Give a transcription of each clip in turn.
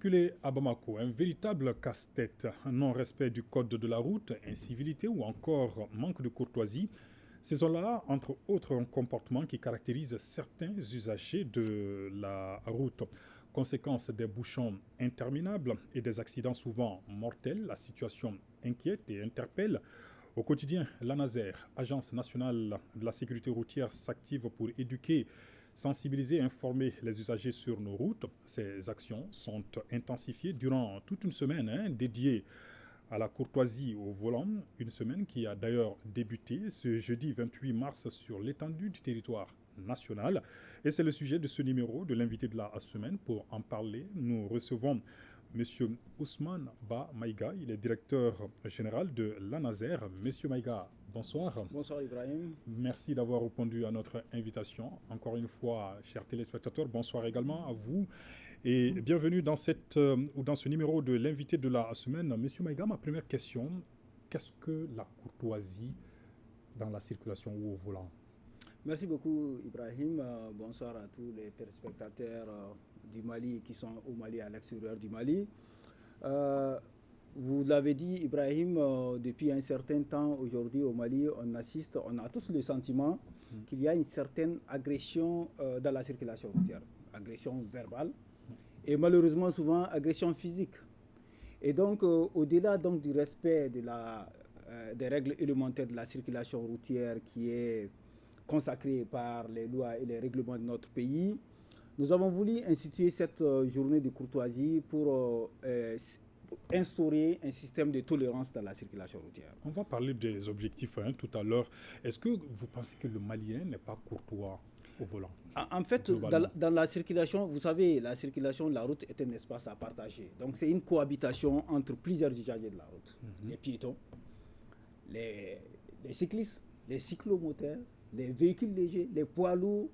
Circuler à Bamako, un véritable casse-tête, un non-respect du code de la route, incivilité ou encore manque de courtoisie. Ce sont là, entre autres comportements qui caractérisent certains usagers de la route. Conséquence des bouchons interminables et des accidents souvent mortels, la situation inquiète et interpelle. Au quotidien, l'ANASER, Agence nationale de la sécurité routière, s'active pour éduquer, sensibiliser et informer les usagers sur nos routes. Ces actions sont intensifiées durant toute une semaine dédiée à la courtoisie au volant, une semaine qui a d'ailleurs débuté ce jeudi 28 mars sur l'étendue du territoire national. Et c'est le sujet de ce numéro de l'invité de la semaine. Pour en parler, nous recevons Monsieur Ousmane Ba Maïga, il est directeur général de l'ANASER. Monsieur Maïga, bonsoir. Bonsoir Ibrahim. Merci d'avoir répondu à notre invitation. Encore une fois, chers téléspectateurs, bonsoir également à vous. Et bienvenue dans ce numéro de l'invité de la semaine. Monsieur Maïga, ma première question, qu'est-ce que la courtoisie dans la circulation ou au volant? Merci beaucoup Ibrahim. Bonsoir à tous les téléspectateurs du Mali qui sont au Mali, à l'extérieur du Mali. Vous l'avez dit Ibrahim, depuis un certain temps aujourd'hui au Mali, on a tous le sentiment qu'il y a une certaine agression dans la circulation routière. Agression verbale et malheureusement souvent agression physique. Et donc au-delà donc, du respect des règles élémentaires de la circulation routière qui est consacrée par les lois et les règlements de notre pays, nous avons voulu instituer cette journée de courtoisie pour instaurer un système de tolérance dans la circulation routière. On va parler des objectifs tout à l'heure. Est-ce que vous pensez que le Malien n'est pas courtois au volant? En fait, dans la circulation, vous savez, la circulation de la route est un espace à partager. Donc c'est une cohabitation entre plusieurs usagers de la route. Les piétons, les cyclistes, les cyclomoteurs, les véhicules légers, les poids lourds,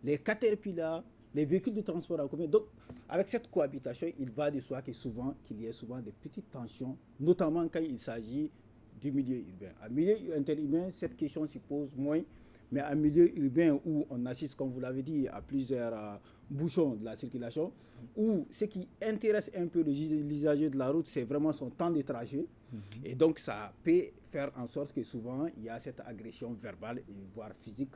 les caterpillars, les véhicules de transport en commun. Donc, avec cette cohabitation, il va de soi qu'il y ait souvent des petites tensions, notamment quand il s'agit du milieu urbain. En milieu interurbain, cette question s'y pose moins, mais en milieu urbain où on assiste, comme vous l'avez dit, à plusieurs bouchons de la circulation, où ce qui intéresse un peu l'usager de la route, c'est vraiment son temps de trajet. Et donc, ça peut faire en sorte que souvent, il y a cette agression verbale et voire physique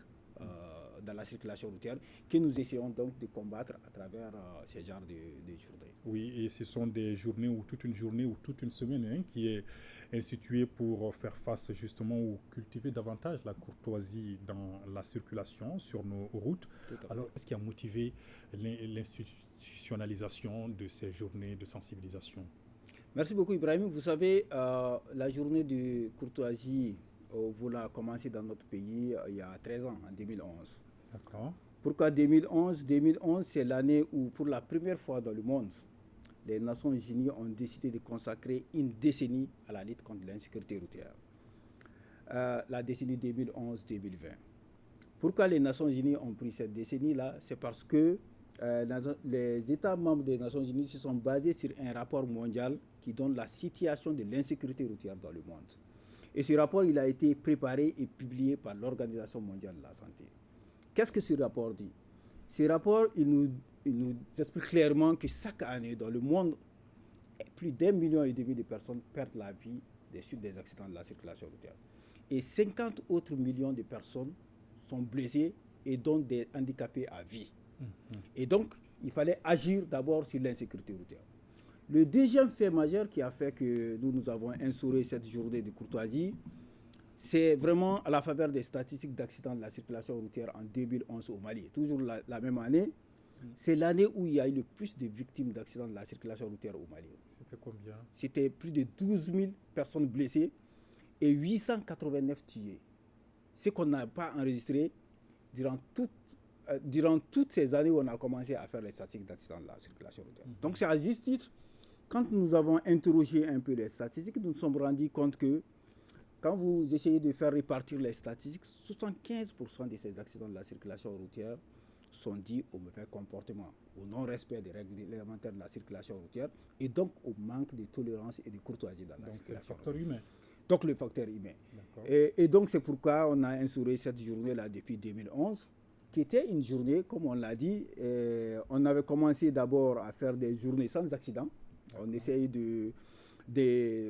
dans la circulation routière que nous essayons donc de combattre à travers ce genre de journées. Oui, et ce sont des journées ou toute une journée ou toute une semaine qui est instituée pour faire face justement ou cultiver davantage la courtoisie dans la circulation sur nos routes. Alors, est-ce qui a motivé l'institutionnalisation de ces journées de sensibilisation? Merci beaucoup Ibrahim. Vous savez, la journée de courtoisie au volant a commencé dans notre pays il y a 13 ans, en 2011. D'accord. Pourquoi 2011? 2011, c'est l'année où, pour la première fois dans le monde, les Nations Unies ont décidé de consacrer une décennie à la lutte contre l'insécurité routière. La décennie 2011-2020. Pourquoi les Nations Unies ont pris cette décennie-là? C'est parce que les États membres des Nations Unies se sont basés sur un rapport mondial qui donne la situation de l'insécurité routière dans le monde. Et ce rapport, il a été préparé et publié par l'Organisation mondiale de la santé. Qu'est-ce que ce rapport dit? Ce rapport, il nous explique clairement que chaque année, dans le monde, plus d'1,5 million de personnes perdent la vie des suites des accidents de la circulation routière. Et 50 autres millions de personnes sont blessées et dont des handicapés à vie. Et donc, il fallait agir d'abord sur l'insécurité routière. Le deuxième fait majeur qui a fait que nous avons instauré cette journée de courtoisie, c'est vraiment à la faveur des statistiques d'accidents de la circulation routière en 2011 au Mali. Toujours la même année, c'est l'année où il y a eu le plus de victimes d'accidents de la circulation routière au Mali. C'était combien? C'était plus de 12 000 personnes blessées et 889 tués. Ce qu'on n'a pas enregistré durant toutes ces années où on a commencé à faire les statistiques d'accidents de la circulation routière. Donc c'est à juste titre, quand nous avons interrogé un peu les statistiques, nous nous sommes rendus compte que quand vous essayez de faire répartir les statistiques, 75% de ces accidents de la circulation routière sont dus au mauvais comportement, au non-respect des règles élémentaires de la circulation routière et donc au manque de tolérance et de courtoisie dans la circulation. Donc c'est le facteur humain. Donc le facteur humain. Et donc c'est pourquoi on a instauré cette journée-là depuis 2011, qui était une journée, comme on l'a dit, on avait commencé d'abord à faire des journées sans accident. On essaye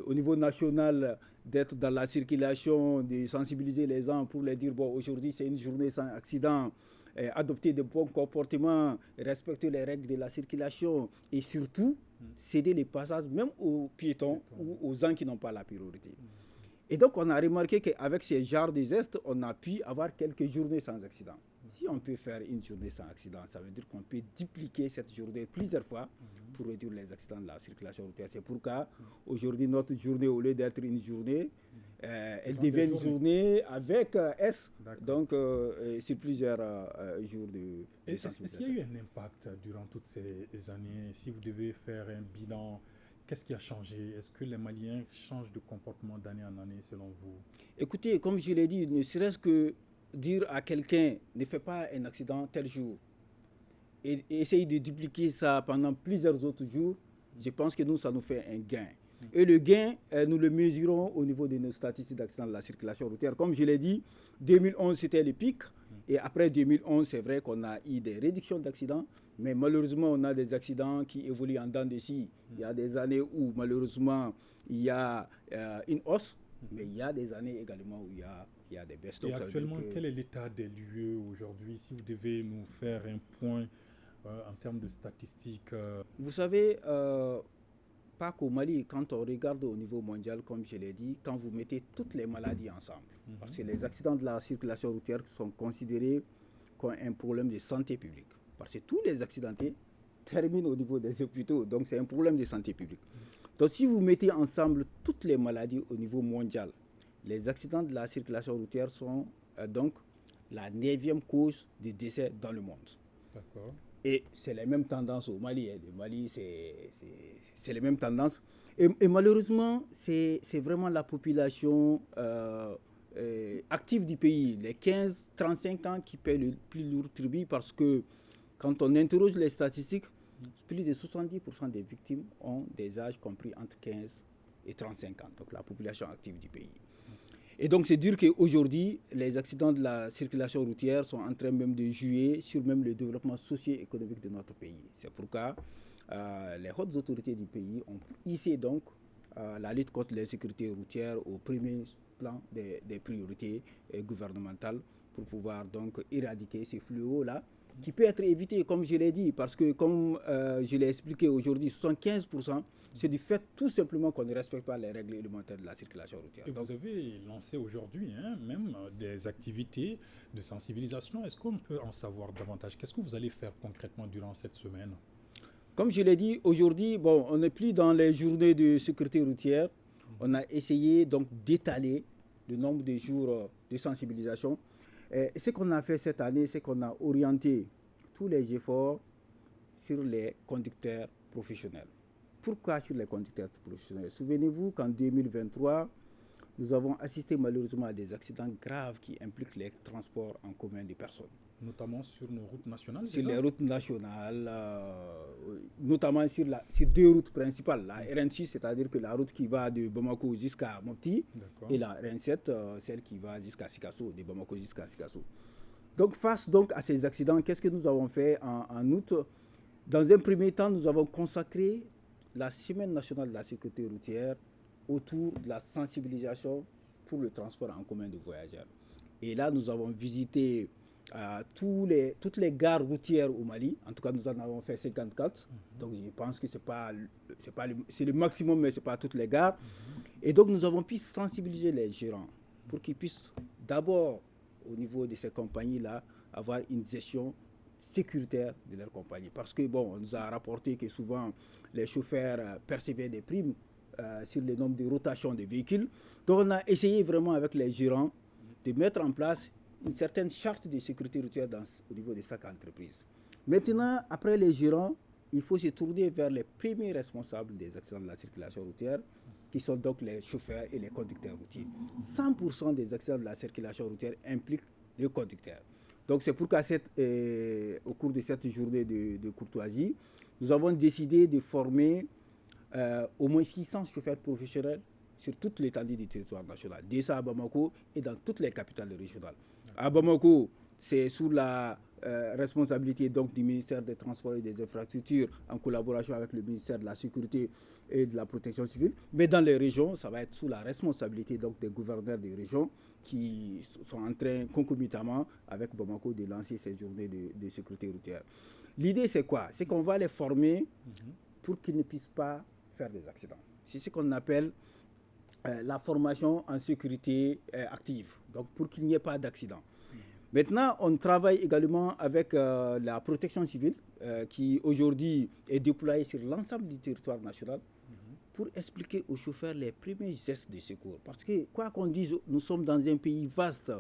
au niveau national d'être dans la circulation, de sensibiliser les gens pour leur dire, bon, aujourd'hui c'est une journée sans accident, adopter de bons comportements, respecter les règles de la circulation et surtout céder les passages même aux piétons ou aux gens qui n'ont pas la priorité. Et donc on a remarqué qu'avec ces genres de gestes, on a pu avoir quelques journées sans accident. Si on peut faire une journée sans accident, ça veut dire qu'on peut dupliquer cette journée plusieurs fois pour réduire les accidents de la circulation routière. C'est pourquoi aujourd'hui notre journée, au lieu d'être une journée, elle devient une journée avec S, donc c'est plusieurs jours de sensibilisation. Est-ce qu'il y a eu un impact durant toutes ces années? Si vous devez faire un bilan, qu'est-ce qui a changé? Est-ce que les Maliens changent de comportement d'année en année selon vous? Écoutez, comme je l'ai dit, ne serait-ce que dire à quelqu'un ne fais pas un accident tel jour et essayer de dupliquer ça pendant plusieurs autres jours, je pense que nous, ça nous fait un gain. Et le gain, nous le mesurons au niveau de nos statistiques d'accidents de la circulation routière. Comme je l'ai dit, 2011, c'était le pic. Et après 2011, c'est vrai qu'on a eu des réductions d'accidents. Mais malheureusement, on a des accidents qui évoluent en dents de scie. Il y a des années où, malheureusement, il y a une hausse. Mais il y a des années également où il y a des baisses. Et actuellement, quel est l'état des lieux aujourd'hui? Si vous devez nous faire un point en termes de statistiques. Vous savez, pas qu'au Mali, quand on regarde au niveau mondial, comme je l'ai dit, quand vous mettez toutes les maladies ensemble, parce que les accidents de la circulation routière sont considérés comme un problème de santé publique. Parce que tous les accidentés terminent au niveau des hôpitaux, donc c'est un problème de santé publique. Donc si vous mettez ensemble toutes les maladies au niveau mondial, les accidents de la circulation routière sont donc la 9e cause de décès dans le monde. D'accord. Et c'est les mêmes tendances au Mali. Le Mali, c'est les mêmes tendances. Et malheureusement, c'est vraiment la population active du pays, les 15-35 ans, qui paient le plus lourd tribut parce que quand on interroge les statistiques, plus de 70% des victimes ont des âges compris entre 15 et 35 ans, donc la population active du pays. Et donc c'est dire qu'aujourd'hui, les accidents de la circulation routière sont en train même de jouer sur même le développement socio-économique de notre pays. C'est pourquoi les hautes autorités du pays ont hissé donc la lutte contre l'insécurité routière au premier plan des priorités gouvernementales pour pouvoir donc éradiquer ces fléaux-là qui peut être évité, comme je l'ai dit, parce que comme je l'ai expliqué aujourd'hui, 75%, c'est du fait tout simplement qu'on ne respecte pas les règles élémentaires de la circulation routière. Et vous avez lancé aujourd'hui même des activités de sensibilisation. Est-ce qu'on peut en savoir davantage? Qu'est-ce que vous allez faire concrètement durant cette semaine? Comme je l'ai dit, aujourd'hui, bon, on n'est plus dans les journées de sécurité routière. On a essayé donc d'étaler le nombre de jours de sensibilisation. Et ce qu'on a fait cette année, c'est qu'on a orienté tous les efforts sur les conducteurs professionnels. Pourquoi sur les conducteurs professionnels? Souvenez-vous qu'en 2023, nous avons assisté malheureusement à des accidents graves qui impliquent les transports en commun des personnes. Notamment sur nos routes nationales? Sur les routes nationales, notamment sur 2 routes principales. La RN6, c'est-à-dire que la route qui va de Bamako jusqu'à Mopti, et la RN7, celle qui va jusqu'à Sikasso, de Bamako jusqu'à Sikasso. Donc face donc à ces accidents, qu'est-ce que nous avons fait en août? Dans un premier temps, nous avons consacré la Semaine nationale de la sécurité routière autour de la sensibilisation pour le transport en commun de voyageurs. Et là, nous avons visité toutes les gares routières au Mali. En tout cas, nous en avons fait 54. Donc, je pense que c'est le maximum, mais ce n'est pas toutes les gares. Et donc, nous avons pu sensibiliser les gérants pour qu'ils puissent d'abord, au niveau de ces compagnies-là, avoir une gestion sécuritaire de leur compagnie. Parce que, bon, on nous a rapporté que souvent, les chauffeurs percevaient des primes sur le nombre de rotations de véhicules. Donc, on a essayé vraiment avec les gérants de mettre en place une certaine charte de sécurité routière au niveau de chaque entreprise. Maintenant, après les gérants, il faut se tourner vers les premiers responsables des accidents de la circulation routière, qui sont donc les chauffeurs et les conducteurs routiers. 100% des accidents de la circulation routière impliquent le conducteur. Donc c'est pourquoi au cours de cette journée de courtoisie, nous avons décidé de former au moins 600 chauffeurs professionnels sur toute l'étendue du territoire national, déjà à Bamako et dans toutes les capitales régionales. À Bamako, c'est sous la responsabilité donc du ministère des Transports et des Infrastructures en collaboration avec le ministère de la Sécurité et de la Protection civile. Mais dans les régions, ça va être sous la responsabilité donc des gouverneurs des régions qui sont en train concomitamment avec Bamako de lancer ces journées de sécurité routière. L'idée c'est quoi? C'est qu'on va les former pour qu'ils ne puissent pas faire des accidents. C'est ce qu'on appelle la formation en sécurité active, donc pour qu'il n'y ait pas d'accident. Maintenant, on travaille également avec la protection civile qui aujourd'hui est déployée sur l'ensemble du territoire national pour expliquer aux chauffeurs les premiers gestes de secours. Parce que, quoi qu'on dise, nous sommes dans un pays vaste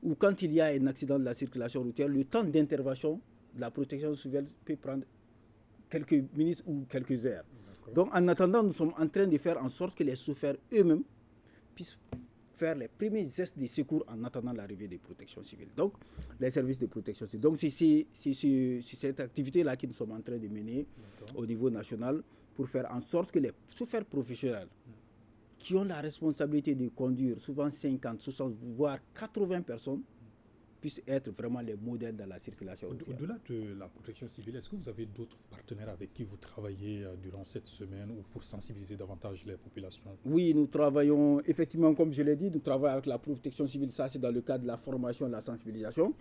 où quand il y a un accident de la circulation routière, le temps d'intervention de la protection civile peut prendre quelques minutes ou quelques heures. Donc, en attendant, nous sommes en train de faire en sorte que les chauffeurs eux-mêmes puissent faire les premiers gestes de secours en attendant l'arrivée des protections civiles. Donc, les services de protection civile. Donc, c'est cette activité-là que nous sommes en train de mener au niveau national pour faire en sorte que les chauffeurs professionnels qui ont la responsabilité de conduire souvent 50, 60, voire 80 personnes puissent être vraiment les modèles dans la circulation routière. Au-delà de la protection civile, est-ce que vous avez d'autres partenaires avec qui vous travaillez durant cette semaine ou pour sensibiliser davantage les populations? Oui, nous travaillons, effectivement, comme je l'ai dit, nous travaillons avec la protection civile, ça c'est dans le cadre de la formation et de la sensibilisation.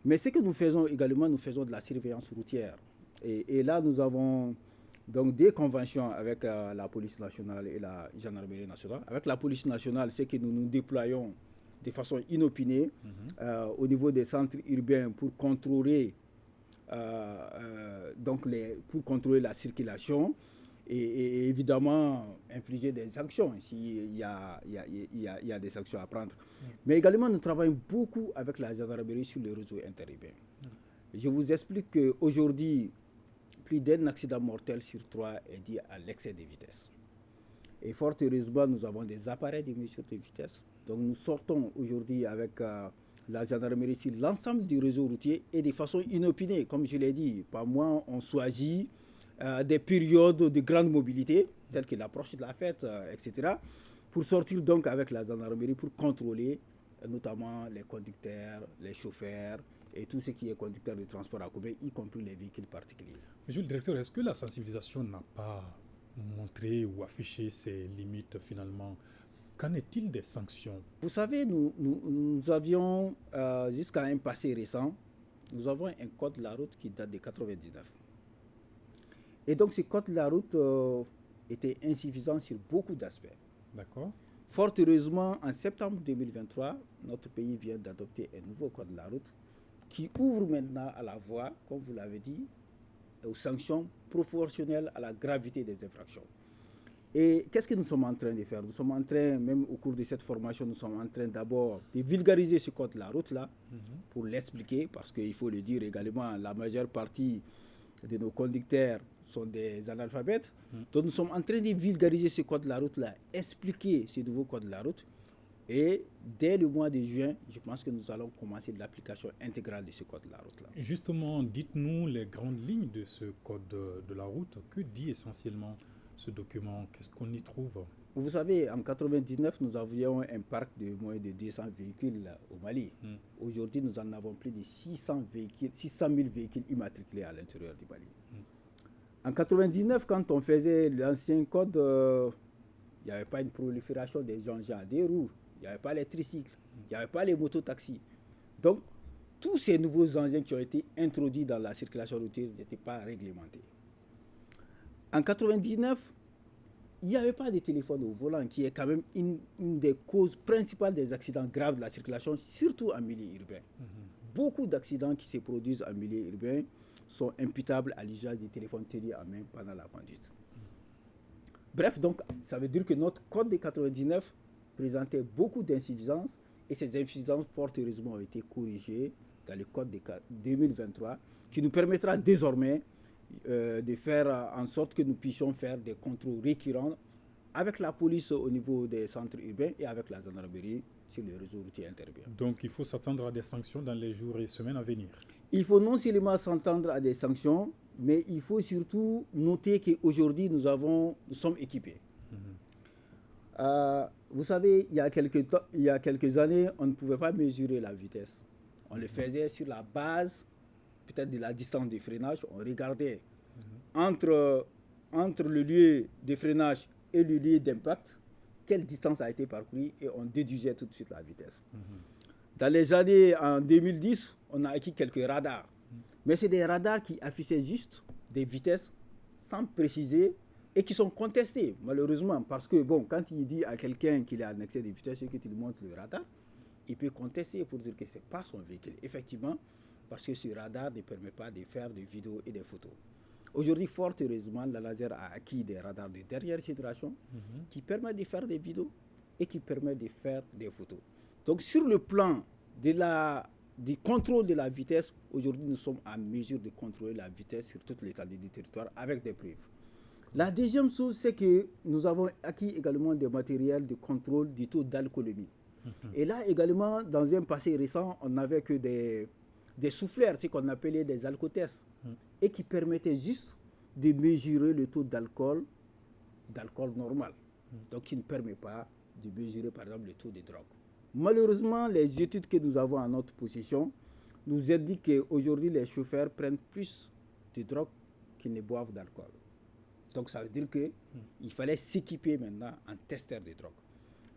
Mais ce que nous faisons également, nous faisons de la surveillance routière. Et là, nous avons donc des conventions avec la police nationale et la gendarmerie nationale. Avec la police nationale, c'est que nous nous déployons de façon inopinée au niveau des centres urbains pour contrôler, pour contrôler la circulation et évidemment infliger des sanctions s'il y a des sanctions à prendre. Mais également, nous travaillons beaucoup avec la gendarmerie sur le réseau interurbain. Je vous explique qu'aujourd'hui, plus d'un accident mortel sur 3 est dû à l'excès de vitesse. Et fort heureusement, nous avons des appareils de mesure de vitesse. Donc nous sortons aujourd'hui avec la gendarmerie sur l'ensemble du réseau routier et de façon inopinée. Comme je l'ai dit, par mois, on choisit des périodes de grande mobilité, telles que l'approche de la fête, etc., pour sortir donc avec la gendarmerie pour contrôler notamment les conducteurs, les chauffeurs et tout ce qui est conducteur de transport en commun, y compris les véhicules particuliers. Monsieur le directeur, est-ce que la sensibilisation n'a pas montré ou affiché ses limites finalement? Qu'en est-il des sanctions? Vous savez, nous avions, jusqu'à un passé récent, nous avons un code de la route qui date de 1999. Et donc ce code de la route était insuffisant sur beaucoup d'aspects. D'accord. Fort heureusement, en septembre 2023, notre pays vient d'adopter un nouveau code de la route qui ouvre maintenant à la voie, comme vous l'avez dit, aux sanctions proportionnelles à la gravité des infractions. Et qu'est-ce que nous sommes en train de faire? Nous sommes en train, même au cours de cette formation, nous sommes en train d'abord de vulgariser ce code de la route-là pour l'expliquer, parce qu'il faut le dire également, la majeure partie de nos conducteurs sont des analphabètes. Donc nous sommes en train de vulgariser ce code de la route-là, expliquer ce nouveau code de la route. Et dès le mois de juin, je pense que nous allons commencer l'application intégrale de ce code de la route-là. Justement, dites-nous les grandes lignes de ce code de la route. Que dit essentiellement ce document? Qu'est-ce qu'on y trouve? Vous savez, en 1999, nous avions un parc de moins de 200 véhicules au Mali. Aujourd'hui, nous en avons plus de 600 000 véhicules immatriculés à l'intérieur du Mali. En 1999, quand on faisait l'ancien code, il n'y avait pas une prolifération des engins à deux roues. Il n'y avait pas les tricycles, il n'y avait pas les mototaxis. Donc, tous ces nouveaux engins qui ont été introduits dans la circulation routière n'étaient pas réglementés. En 1999, il n'y avait pas de téléphone au volant, qui est quand même une des causes principales des accidents graves de la circulation, surtout en milieu urbain. Beaucoup d'accidents qui se produisent en milieu urbain sont imputables à l'usage des téléphones tenus en main pendant la conduite. Bref, donc, ça veut dire que notre code de 1999 présentait beaucoup d'insuffisances et ces insuffisances, fort heureusement, ont été corrigées dans le code de 2023 qui nous permettra désormais de faire en sorte que nous puissions faire des contrôles récurrents avec la police au niveau des centres urbains et avec la gendarmerie sur les réseaux routiers interurbains. Donc il faut s'attendre à des sanctions dans les jours et semaines à venir. Il faut non seulement s'attendre à des sanctions, mais il faut surtout noter qu'aujourd'hui nous sommes équipés. Vous savez, il y a quelques années, on ne pouvait pas mesurer la vitesse. On le faisait sur la base peut-être de la distance de freinage, on regardait entre le lieu de freinage et le lieu d'impact, quelle distance a été parcourue et on déduisait tout de suite la vitesse. Dans les années en 2010, on a acquis quelques radars. Mais c'est des radars qui affichaient juste des vitesses sans préciser et qui sont contestés, malheureusement. Parce que, bon, quand il dit à quelqu'un qu'il est en excès de vitesse et que tu lui montres le radar, il peut contester pour dire que ce n'est pas son véhicule. Effectivement, parce que ce radar ne permet pas de faire des vidéos et des photos. Aujourd'hui, fort heureusement, la laser a acquis des radars de dernière génération qui permettent de faire des vidéos et qui permettent de faire des photos. Donc, sur le plan du contrôle de la vitesse, aujourd'hui, nous sommes en mesure de contrôler la vitesse sur toute l'étendue du territoire avec des preuves. La deuxième chose, c'est que nous avons acquis également des matériels de contrôle du taux d'alcoolémie. Et là, également, dans un passé récent, on n'avait que des souffleurs, ce qu'on appelait des alcotests, et qui permettaient juste de mesurer le taux d'alcool normal. Donc, qui ne permet pas de mesurer, par exemple, le taux de drogue. Malheureusement, les études que nous avons en notre possession nous indiquent qu'aujourd'hui, les chauffeurs prennent plus de drogue qu'ils ne boivent d'alcool. Donc, ça veut dire qu'il fallait s'équiper maintenant en testeur de drogue.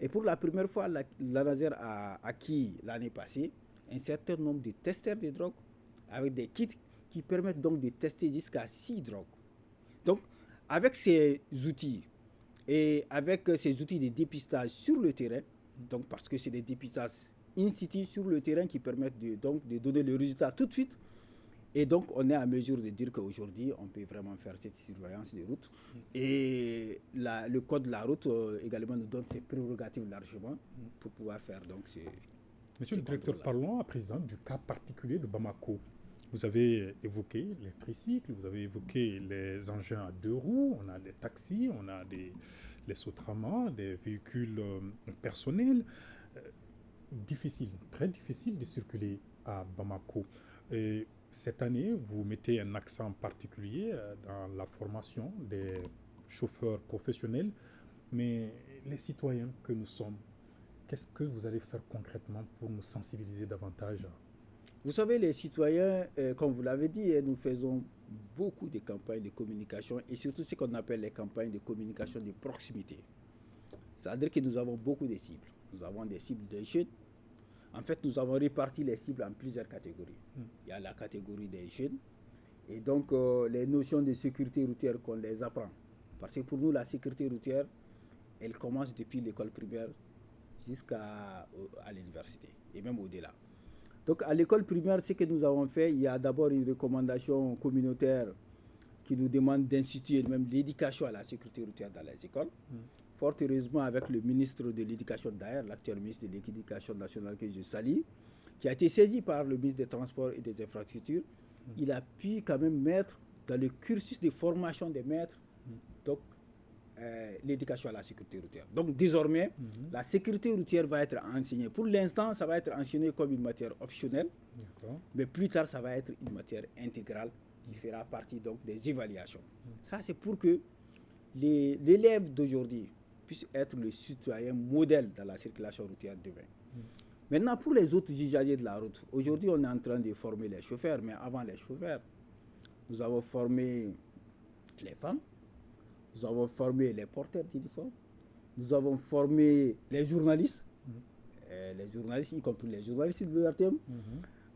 Et pour la première fois, la laser a acquis l'année passée un certain nombre de testeurs de drogue avec des kits qui permettent donc de tester jusqu'à 6 drogues. Donc, avec ces outils et avec ces outils de dépistage sur le terrain, donc parce que c'est des dépistages in situ sur le terrain qui permettent de donner le résultat tout de suite. Et donc, on est à mesure de dire qu'aujourd'hui, on peut vraiment faire cette surveillance des routes. Et le code de la route également nous donne ses prérogatives largement pour pouvoir faire donc ces... Monsieur le directeur, parlons à présent du cas particulier de Bamako. Vous avez évoqué les tricycles, vous avez évoqué les engins à 2 roues, on a les taxis, on a les Sotramas, des véhicules personnels. Difficile, très difficile de circuler à Bamako. Et cette année, vous mettez un accent particulier dans la formation des chauffeurs professionnels, mais les citoyens que nous sommes, qu'est-ce que vous allez faire concrètement pour nous sensibiliser davantage? Vous savez, les citoyens, comme vous l'avez dit, nous faisons beaucoup de campagnes de communication et surtout ce qu'on appelle les campagnes de communication de proximité. C'est-à-dire que nous avons beaucoup de cibles. Nous avons des cibles des jeunes. En fait, nous avons réparti les cibles en plusieurs catégories. Il y a la catégorie des jeunes et donc les notions de sécurité routière qu'on les apprend. Parce que pour nous, la sécurité routière, elle commence depuis l'école primaire jusqu'à l'université et même au-delà. Donc à l'école primaire, ce que nous avons fait, il y a d'abord une recommandation communautaire qui nous demande d'instituer même l'éducation à la sécurité routière dans les écoles. Fort heureusement, avec le ministre de l'Éducation d'ailleurs, l'actuel ministre de l'Éducation nationale que je salue, qui a été saisi par le ministre des Transports et des Infrastructures, il a pu quand même mettre dans le cursus de formation des maîtres donc, l'éducation à la sécurité routière. Donc désormais, la sécurité routière va être enseignée. Pour l'instant, ça va être enseigné comme une matière optionnelle, mais plus tard, ça va être une matière intégrale qui fera partie donc, des évaluations. Ça, c'est pour que l'élève d'aujourd'hui puisse être le citoyen modèle dans la circulation routière demain. Maintenant, pour les autres usagers de la route, aujourd'hui, on est en train de former les chauffeurs, mais avant les chauffeurs, nous avons formé les femmes, nous avons formé les porteurs d'uniformes, nous avons formé les journalistes, y compris les journalistes de l'URTM.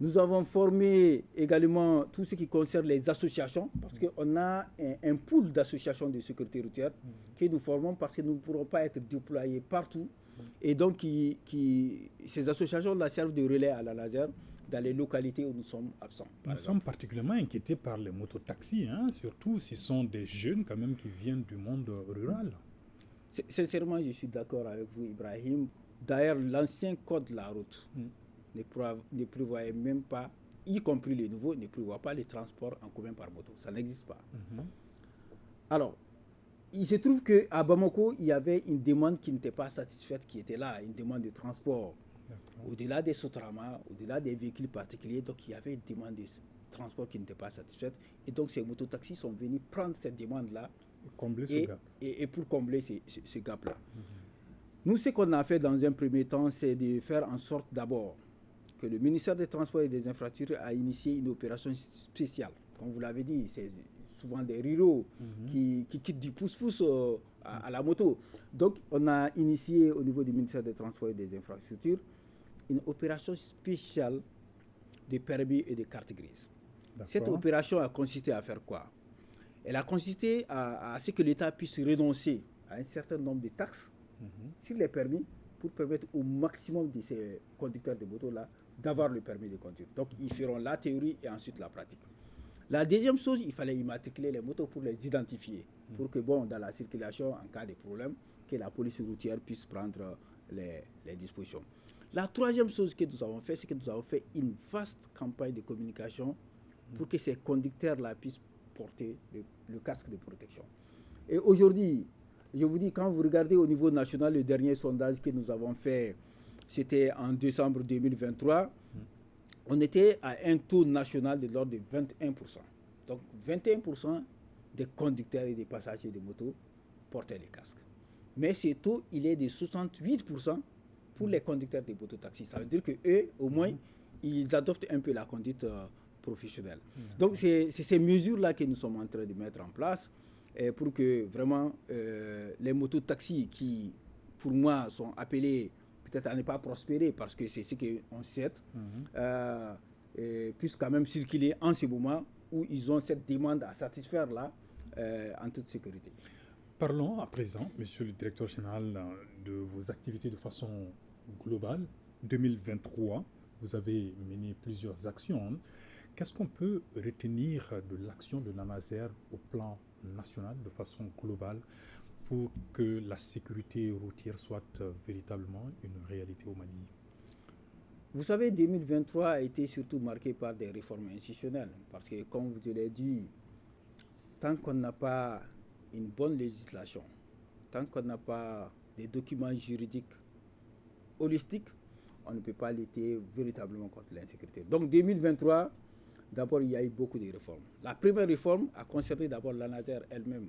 Nous avons formé également tout ce qui concerne les associations, parce qu'on a un pool d'associations de sécurité routière que nous formons parce que nous ne pourrons pas être déployés partout. Et donc, ces associations-là servent de relais à la laser dans les localités où nous sommes absents. Nous sommes particulièrement inquiétés par les mototaxis, surtout si ce sont des jeunes quand même qui viennent du monde rural. Sincèrement, je suis d'accord avec vous, Ibrahim. D'ailleurs, l'ancien code de la route ne prévoyait même pas, y compris les nouveaux, ne prévoit pas les transports en commun par moto. Ça n'existe pas. Alors, il se trouve qu'à Bamako, il y avait une demande qui n'était pas satisfaite, qui était là, une demande de transport. Au-delà des Sotramas, au-delà des véhicules particuliers, donc il y avait une demande de transport qui n'était pas satisfaite. Et donc ces mototaxis sont venus prendre cette demande-là et pour combler ce gap-là. Nous, ce qu'on a fait dans un premier temps, c'est de faire en sorte d'abord que le ministère des Transports et des Infrastructures a initié une opération spéciale. Comme vous l'avez dit, c'est souvent des ruraux qui quittent du pouce-pouce à la moto. Donc, on a initié au niveau du ministère des Transports et des Infrastructures une opération spéciale de permis et de cartes grises. Cette opération a consisté à faire quoi? Elle a consisté à ce que l'État puisse renoncer à un certain nombre de taxes sur les permis pour permettre au maximum de ces conducteurs de motos-là d'avoir le permis de conduire. Donc, ils feront la théorie et ensuite la pratique. La deuxième chose, il fallait immatriculer les motos pour les identifier, pour que, dans la circulation, en cas de problème, que la police routière puisse prendre les dispositions. La troisième chose que nous avons fait, c'est que nous avons fait une vaste campagne de communication pour que ces conducteurs-là puissent porter le casque de protection. Et aujourd'hui, je vous dis, quand vous regardez au niveau national, le dernier sondage que nous avons fait, c'était en décembre 2023, on était à un taux national de l'ordre de 21%. Donc 21% des conducteurs et des passagers de moto portaient les casques. Mais ce taux, il est de 68% pour les conducteurs de mototaxis. Ça veut dire qu'eux, au moins, ils adoptent un peu la conduite professionnelle. Donc c'est ces mesures-là que nous sommes en train de mettre en place pour que vraiment les mototaxis qui, pour moi, sont appelés peut-être à ne pas prospérer parce que c'est ce qu'on sait, puissent quand même circuler en ce moment où ils ont cette demande à satisfaire là en toute sécurité. Parlons à présent, monsieur le directeur général, de vos activités de façon globale. 2023, vous avez mené plusieurs actions. Qu'est-ce qu'on peut retenir de l'action de l'ANASER au plan national de façon globale pour que la sécurité routière soit véritablement une réalité au Mali? Vous savez, 2023 a été surtout marqué par des réformes institutionnelles parce que, comme vous l'avez dit, tant qu'on n'a pas une bonne législation, tant qu'on n'a pas des documents juridiques holistiques, on ne peut pas lutter véritablement contre l'insécurité. Donc 2023, d'abord, il y a eu beaucoup de réformes. La première réforme a concerné d'abord l'ANASER elle-même.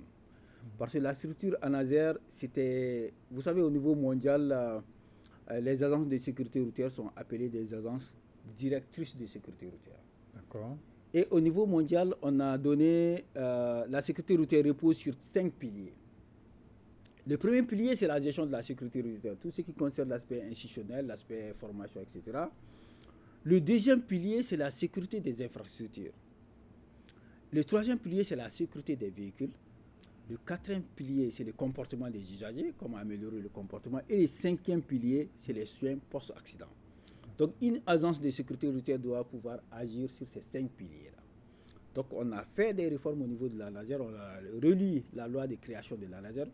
Parce que la structure ANASER, c'était, vous savez, au niveau mondial, les agences de sécurité routière sont appelées des agences directrices de sécurité routière. D'accord. Et au niveau mondial, on a donné, la sécurité routière repose sur 5 piliers. Le premier pilier, c'est la gestion de la sécurité routière, tout ce qui concerne l'aspect institutionnel, l'aspect formation, etc. Le deuxième pilier, c'est la sécurité des infrastructures. Le troisième pilier, c'est la sécurité des véhicules. Le quatrième pilier, c'est le comportement des usagers, comment améliorer le comportement. Et le cinquième pilier, c'est les soins post-accident. Donc, une agence de sécurité routière doit pouvoir agir sur ces 5 piliers-là. Donc, on a fait des réformes au niveau de l'ANASER, on a relu la loi de création de l'ANASER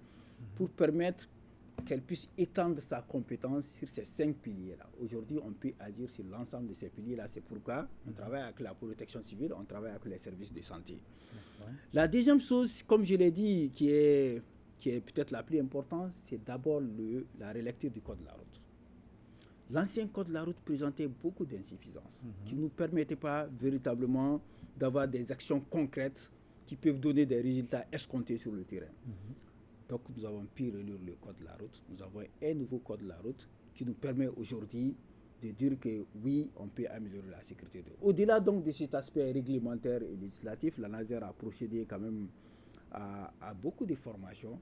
pour permettre qu'elle puisse étendre sa compétence sur ces 5 piliers-là. Aujourd'hui, on peut agir sur l'ensemble de ces piliers-là. C'est pourquoi on travaille avec la protection civile, on travaille avec les services de santé. La deuxième chose, comme je l'ai dit, qui est peut-être la plus importante, c'est d'abord la relecture du code de la route. L'ancien code de la route présentait beaucoup d'insuffisances qui ne nous permettaient pas véritablement d'avoir des actions concrètes qui peuvent donner des résultats escomptés sur le terrain. Donc nous avons pu relire le code de la route. Nous avons un nouveau code de la route qui nous permet aujourd'hui de dire que oui, on peut améliorer la sécurité. Au-delà donc de cet aspect réglementaire et législatif, l'ANASER a procédé quand même à beaucoup de formations,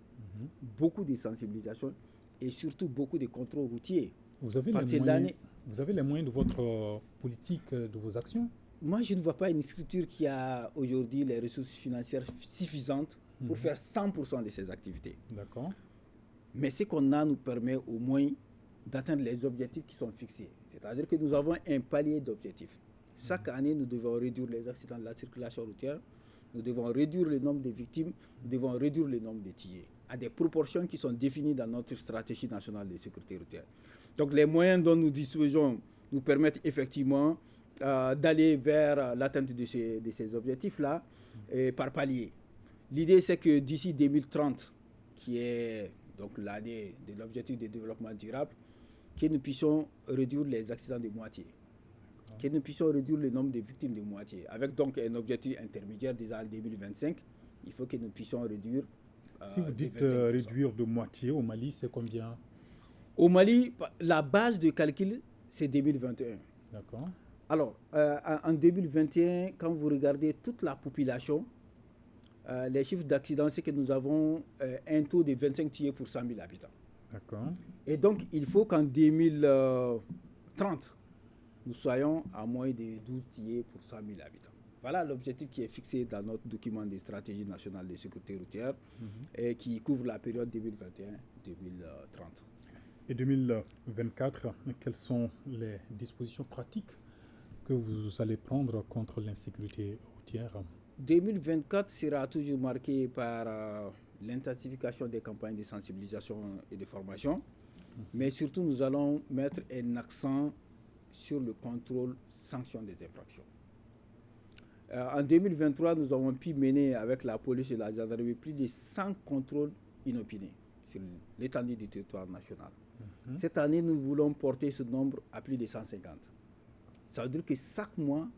beaucoup de sensibilisation et surtout beaucoup de contrôles routiers. Vous avez les moyens de votre politique, de vos actions? Moi, je ne vois pas une structure qui a aujourd'hui les ressources financières suffisantes pour faire 100% de ces activités. D'accord. Mais ce qu'on a nous permet au moins d'atteindre les objectifs qui sont fixés. C'est-à-dire que nous avons un palier d'objectifs. Chaque année, nous devons réduire les accidents de la circulation routière, nous devons réduire le nombre de victimes, nous devons réduire le nombre de tués, à des proportions qui sont définies dans notre stratégie nationale de sécurité routière. Donc les moyens dont nous disposons nous permettent effectivement d'aller vers l'atteinte de ces objectifs-là par palier. L'idée, c'est que d'ici 2030, qui est donc l'année de l'objectif de développement durable, que nous puissions réduire les accidents de moitié, que nous puissions réduire le nombre de victimes de moitié. Avec donc un objectif intermédiaire déjà en 2025, il faut que nous puissions réduire. Si vous dites réduire de moitié, au Mali, c'est combien? Au Mali, la base de calcul, c'est 2021. D'accord. Alors, en 2021, quand vous regardez toute la population, les chiffres d'accidents, c'est que nous avons un taux de 25 tués pour 100 000 habitants. D'accord. Et donc, il faut qu'en 2030, nous soyons à moins de 12 tués pour 100 000 habitants. Voilà l'objectif qui est fixé dans notre document de stratégie nationale de sécurité routière et qui couvre la période 2021-2030. Et 2024, quelles sont les dispositions pratiques que vous allez prendre contre l'insécurité routière? 2024 sera toujours marqué par l'intensification des campagnes de sensibilisation et de formation, mais surtout nous allons mettre un accent sur le contrôle sanction des infractions. En 2023, nous avons pu mener avec la police et la gendarmerie plus de 100 contrôles inopinés sur l'étendue du territoire national. Cette année, nous voulons porter ce nombre à plus de 150. Ça veut dire que chaque mois,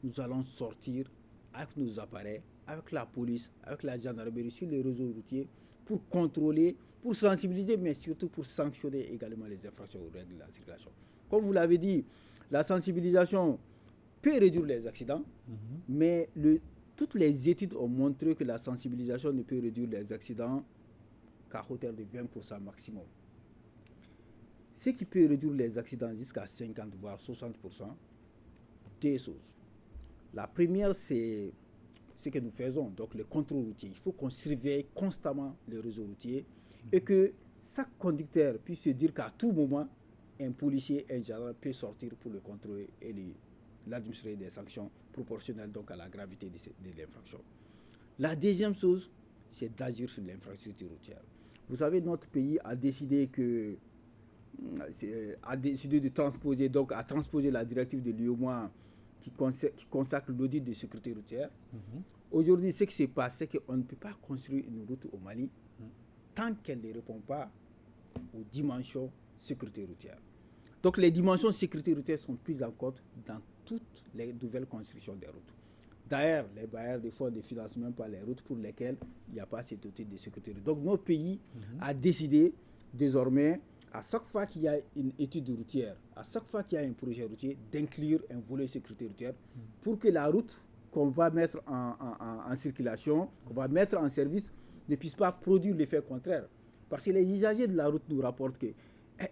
nous allons sortir avec nos appareils, avec la police, avec la gendarmerie sur les réseaux routiers pour contrôler, pour sensibiliser, mais surtout pour sanctionner également les infractions aux règles de la circulation. Comme vous l'avez dit, la sensibilisation peut réduire les accidents, mais toutes les études ont montré que la sensibilisation ne peut réduire les accidents qu'à hauteur de 20% maximum. Ce qui peut réduire les accidents jusqu'à 50 voire 60%, deux choses. La première, c'est ce que nous faisons, donc le contrôle routier. Il faut qu'on surveille constamment les réseaux routiers et que chaque conducteur puisse se dire qu'à tout moment, un policier, un gendarme peut sortir pour le contrôler et l'administrer des sanctions proportionnelles donc à la gravité de l'infraction. La deuxième chose, c'est d'agir sur l'infrastructure routière. Vous savez, notre pays a décidé de transposer, donc à transposer la directive de l'UEMOA qui consacre l'audit de sécurité routière. Aujourd'hui, ce qui se passe, c'est qu'on ne peut pas construire une route au Mali tant qu'elle ne répond pas aux dimensions sécurité routière. Donc les dimensions sécurité routière sont prises en compte dans toutes les nouvelles constructions des routes. D'ailleurs, les bailleurs de fonds ne financent même pas les routes pour lesquelles il n'y a pas cet outil de sécurité routière. Donc notre pays a décidé désormais, à chaque fois qu'il y a une étude routière, à chaque fois qu'il y a un projet routier, d'inclure un volet sécurité routière pour que la route qu'on va mettre en circulation, qu'on va mettre en service, ne puisse pas produire l'effet contraire. Parce que les usagers de la route nous rapportent que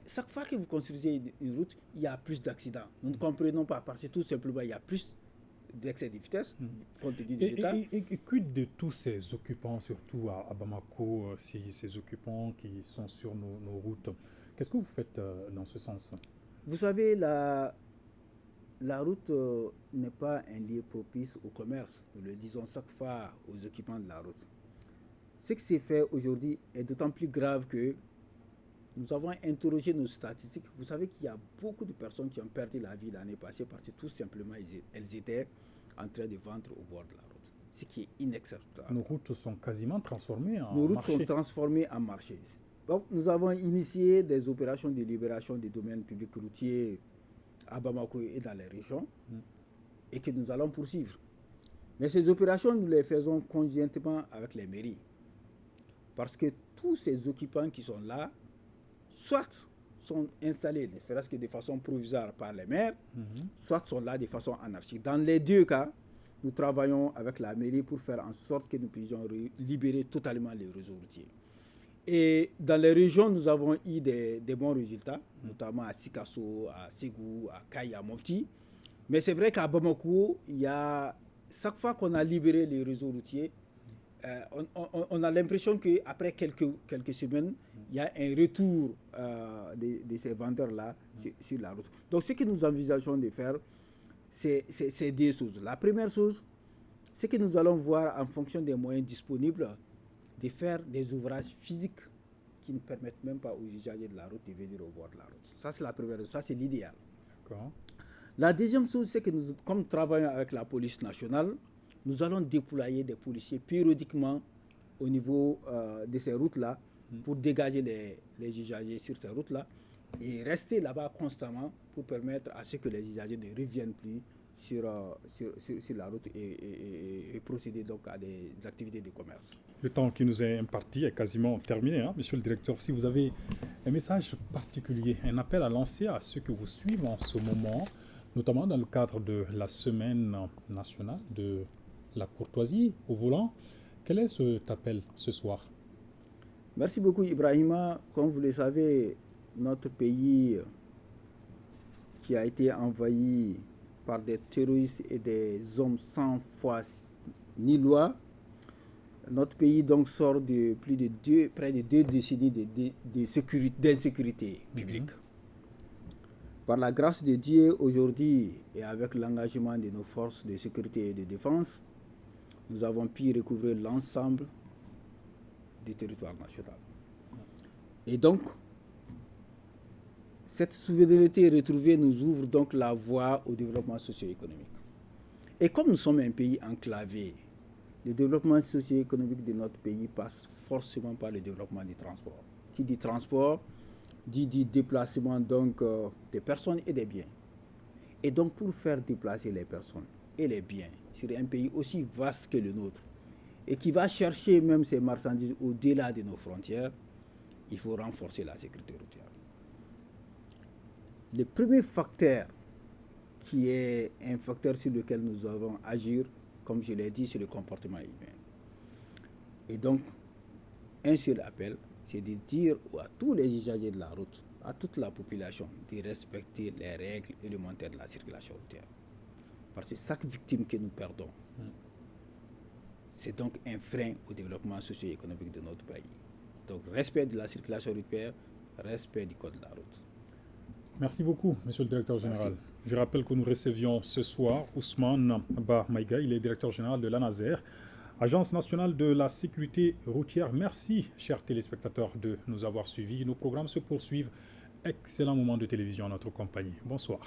chaque fois que vous construisez une route, il y a plus d'accidents. Nous ne comprenons pas parce que tout simplement, il y a plus d'excès de vitesse, compte tenu de l'état. Et quid de tous ces occupants, surtout à Bamako, ces occupants qui sont sur nos routes? Qu'est-ce que vous faites dans ce sens? Vous savez, la route n'est pas un lieu propice au commerce. Nous le disons chaque fois aux occupants de la route. Ce qui s'est fait aujourd'hui est d'autant plus grave que nous avons interrogé nos statistiques. Vous savez qu'il y a beaucoup de personnes qui ont perdu la vie l'année passée parce que tout simplement elles étaient en train de vendre au bord de la route. Ce qui est inacceptable. Nos routes sont quasiment transformées en marché. Nos routes sont transformées en marché. Donc, nous avons initié des opérations de libération des domaines publics routiers à Bamako et dans les régions et que nous allons poursuivre. Mais ces opérations, nous les faisons conjointement avec les mairies. Parce que tous ces occupants qui sont là, soit sont installés, ne serait-ce que de façon provisoire par les maires, soit sont là de façon anarchique. Dans les deux cas, nous travaillons avec la mairie pour faire en sorte que nous puissions libérer totalement les réseaux routiers. Et dans les régions, nous avons eu des bons résultats, notamment à Sikasso, à Ségou, à Kaya, à Mopti. Mais c'est vrai qu'à Bamako, chaque fois qu'on a libéré les réseaux routiers, on a l'impression qu'après quelques semaines, il y a un retour de ces vendeurs-là sur la route. Donc ce que nous envisageons de faire, c'est deux choses. La première chose, c'est que nous allons voir en fonction des moyens disponibles de faire des ouvrages physiques qui ne permettent même pas aux usagers de la route de venir au bord de la route. Ça, c'est la première chose. Ça, c'est l'idéal. D'accord. La deuxième chose, c'est que nous, comme nous travaillons avec la police nationale, nous allons déployer des policiers périodiquement au niveau de ces routes-là pour dégager les usagers sur ces routes-là et rester là-bas constamment pour permettre à ce que les usagers ne reviennent plus sur la route et procéder donc à des activités de commerce. Le temps qui nous est imparti est quasiment terminé, hein, monsieur le directeur. Si vous avez un message particulier, un appel à lancer à ceux qui vous suivent en ce moment notamment dans le cadre de la semaine nationale de la courtoisie au volant. Quel est cet appel ce soir? Merci beaucoup Ibrahima. Comme vous le savez, notre pays qui a été envahi par des terroristes et des hommes sans foi ni loi, notre pays donc sort de près de 2 décennies d'insécurité publique. Par la grâce de Dieu, aujourd'hui, et avec l'engagement de nos forces de sécurité et de défense, nous avons pu recouvrir l'ensemble du territoire national. Et donc, cette souveraineté retrouvée nous ouvre donc la voie au développement socio-économique. Et comme nous sommes un pays enclavé, le développement socio-économique de notre pays passe forcément par le développement du transport. Qui dit transport, dit déplacement donc des personnes et des biens. Et donc pour faire déplacer les personnes et les biens sur un pays aussi vaste que le nôtre, et qui va chercher même ces marchandises au-delà de nos frontières, il faut renforcer la sécurité routière. Le premier facteur, qui est un facteur sur lequel nous devons agir, comme je l'ai dit, c'est le comportement humain. Et donc, un seul appel, c'est de dire à tous les usagers de la route, à toute la population, de respecter les règles élémentaires de la circulation routière. Parce que chaque victime que nous perdons, c'est donc un frein au développement socio-économique de notre pays. Donc, respect de la circulation routière, respect du code de la route. Merci beaucoup, Monsieur le Directeur Général. Merci. Je rappelle que nous recevions ce soir Ousmane Ba Maïga, il est Directeur Général de l'ANASER, Agence nationale de la sécurité routière. Merci, chers téléspectateurs, de nous avoir suivis. Nos programmes se poursuivent. Excellent moment de télévision à notre compagnie. Bonsoir.